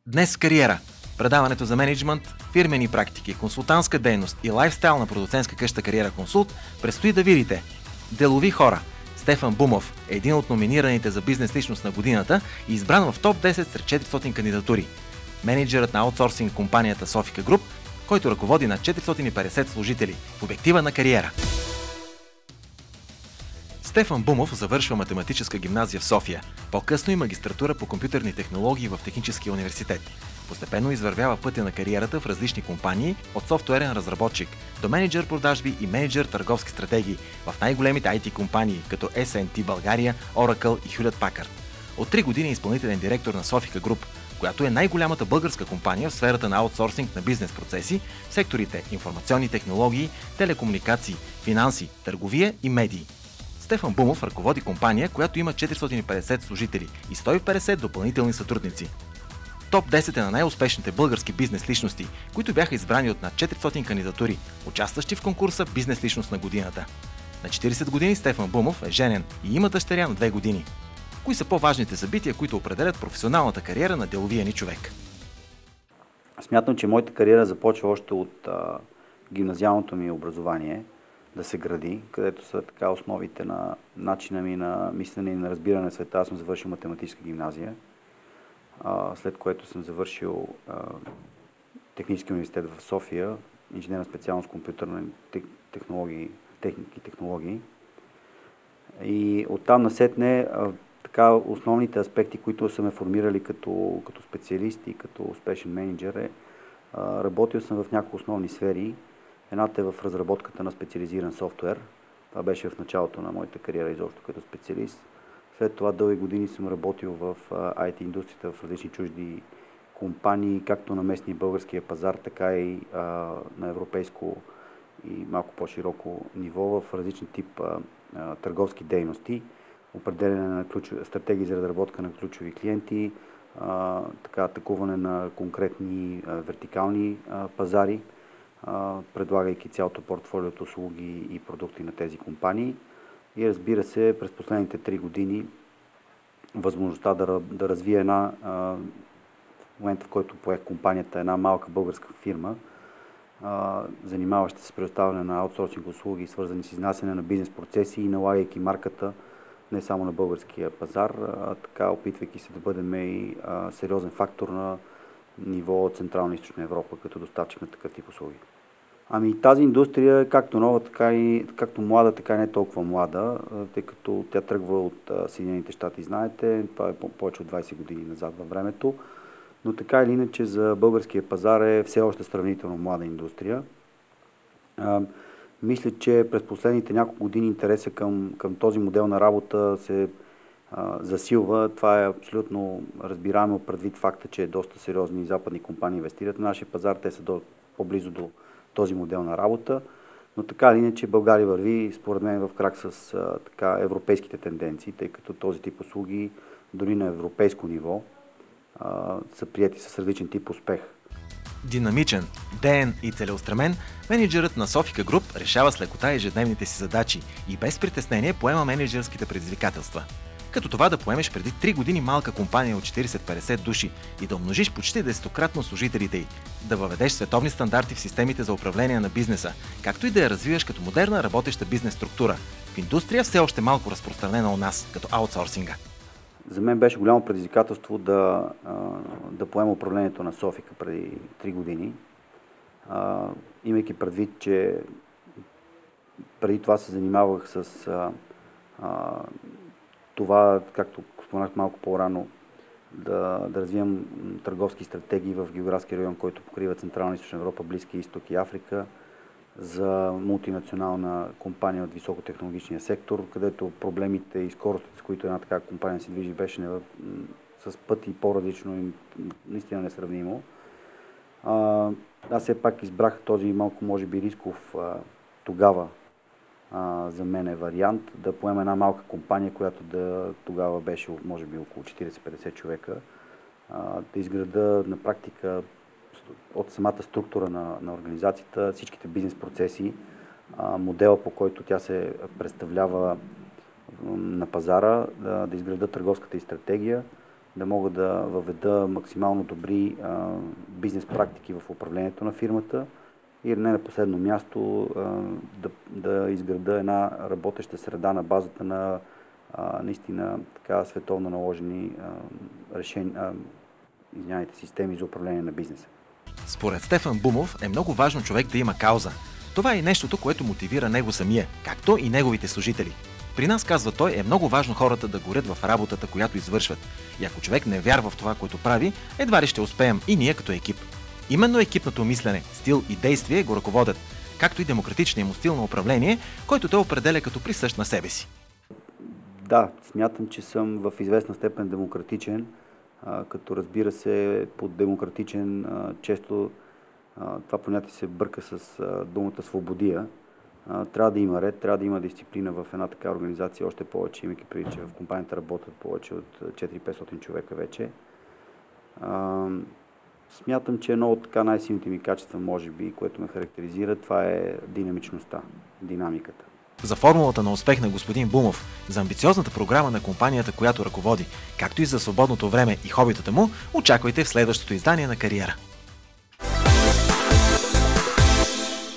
Днес в Кариера. Предаването за мениджмънт, фирмени практики, консултантска дейност и лайфстайл на продуцентска къща Кариера Консулт предстои да видите. Делови хора. Стефан Бумов е един от номинираните за бизнес личност на годината и избран в топ 10 сред 400 кандидатури. Менеджерът на аутсорсинг компанията Sofica Group, който ръководи на 450 служители в обектива на Кариера. Стефан Бумов завършва математическа гимназия в София, по-късно и магистратура по компютърни технологии в Техническия университет. Постепенно извървява пътя на кариерата в различни компании, от софтуерен разработчик до менеджер продажби и менеджер търговски стратегии в най-големите IT компании като SNT България, Oracle и Hewlett Packard. От 3 години е изпълнителен директор на Sofica Group, която е най-голямата българска компания в сферата на аутсорсинг на бизнес процеси в секторите информационни технологии, телекомуникации, финанси, търговия и медии. Стефан Бумов ръководи компания, която има 450 служители и 150 допълнителни сътрудници. Топ 10 е на най-успешните български бизнес личности, които бяха избрани от над 400 кандидатури, участващи в конкурса Бизнес личност на годината. На 40 години Стефан Бумов е женен и има дъщеря на 2 години. Кои са по-важните събития, които определят професионалната кариера на деловия ни човек? Смятам, че моята кариера започва още от гимназиалното ми образование да се гради, където са така основите на начина ми на мислене и на разбиране на света. Аз съм завършил математическа гимназия, след което съм завършил Технически университет в София, инженерна специалност компютърни технологии, техники и технологии. И оттам насетне така основните аспекти, които са ме формирали като специалист и като успешен менеджер работил съм в няколко основни сфери. Едната е в разработката на специализиран софтуер. Това беше в началото на моята кариера изобщо като специалист. След това дълги години съм работил в IT индустрията в различни чужди компании, както на местния българския пазар, така и на европейско и малко по-широко ниво в различни тип търговски дейности, определяне на стратегии за разработка на ключови клиенти, атакуване на конкретни вертикални пазари, предлагайки цялото портфолио от услуги и продукти на тези компании. И разбира се, през последните 3 години възможността да развие в момента, в който поех компанията, една малка българска фирма, занимаваща се с предоставяне на аутсорсинг услуги, свързани с изнасяне на бизнес процеси и налагайки марката не само на българския пазар, така опитвайки се да бъдем и сериозен фактор на ниво Централна и Източна Европа, като доставчик на такъв тип услуги. Ами тази индустрия е както нова, както млада, така и не толкова млада, тъй като тя тръгва от Съединените щати, знаете, това е повече от 20 години назад във времето, но така или иначе за българския пазар е все още сравнително млада индустрия. Мисля, че през последните няколко години интереса към този модел на работа се засилва. Това е абсолютно разбираемо предвид факта, че доста сериозни западни компании инвестират на нашия пазар. Те са по-близо до този модел на работа. Но така или иначе България върви, според мен, в крак с европейските тенденции, тъй като този тип услуги дори на европейско ниво са приети с различен тип успех. Динамичен, деен и целеустремен, менеджерът на Sofica Group решава с лекота ежедневните си задачи и без притеснение поема менеджерските предизвикателства. Като това да поемеш преди 3 години малка компания от 40-50 души и да умножиш почти 10-кратно служителите й, да въведеш световни стандарти в системите за управление на бизнеса, както и да я развиеш като модерна работеща бизнес структура в индустрия все още малко разпространена у нас, като аутсорсинга. За мен беше голямо предизвикателство да поема управлението на Софика преди 3 години, имайки предвид, че преди това се занимавах с това, както споменах малко по-рано, да развивам търговски стратегии в географски район, който покрива Централна и Източна Европа, Близкия изток и Африка, за мултинационална компания от високотехнологичния сектор, където проблемите и скоростите, с които една такава компания се движи, беше с пъти по-различно и наистина несравнимо. Аз все пак избрах този малко, може би, рисков тогава за мен е вариант да поема една малка компания, която тогава беше, може би, около 40-50 човека, да изграда на практика от самата структура на организацията, всичките бизнес процеси, модела, по който тя се представлява на пазара, да изграда търговската и стратегия, да мога да въведа максимално добри бизнес практики в управлението на фирмата и не на последно място да изграда една работеща среда на базата на наистина така световно наложени системи за управление на бизнеса. Според Стефан Бумов е много важно човек да има кауза. Това е нещото, което мотивира него самия, както и неговите служители. При нас, казва той, е много важно хората да горят в работата, която извършват. И ако човек не вярва в това, което прави, едва ли ще успеем и ние като екип. Именно екипното мислене, стил и действие го ръководят, както и демократичният му стил на управление, който той определя като присъщ на себе си. Да, смятам, че съм в известна степен демократичен, като разбира се под демократичен често това понятие се бърка с думата свободия. Трябва да има ред, трябва да има дисциплина в една така организация, още повече, имайки преди, че в компанията работят повече от 400-500 човека вече. Смятам, че едно от така най-силните ми качества, може би, което ме характеризира, това е динамичността, динамиката. За формулата на успех на господин Бумов, за амбициозната програма на компанията, която ръководи, както и за свободното време и хобитата му, очаквайте в следващото издание на Кариера.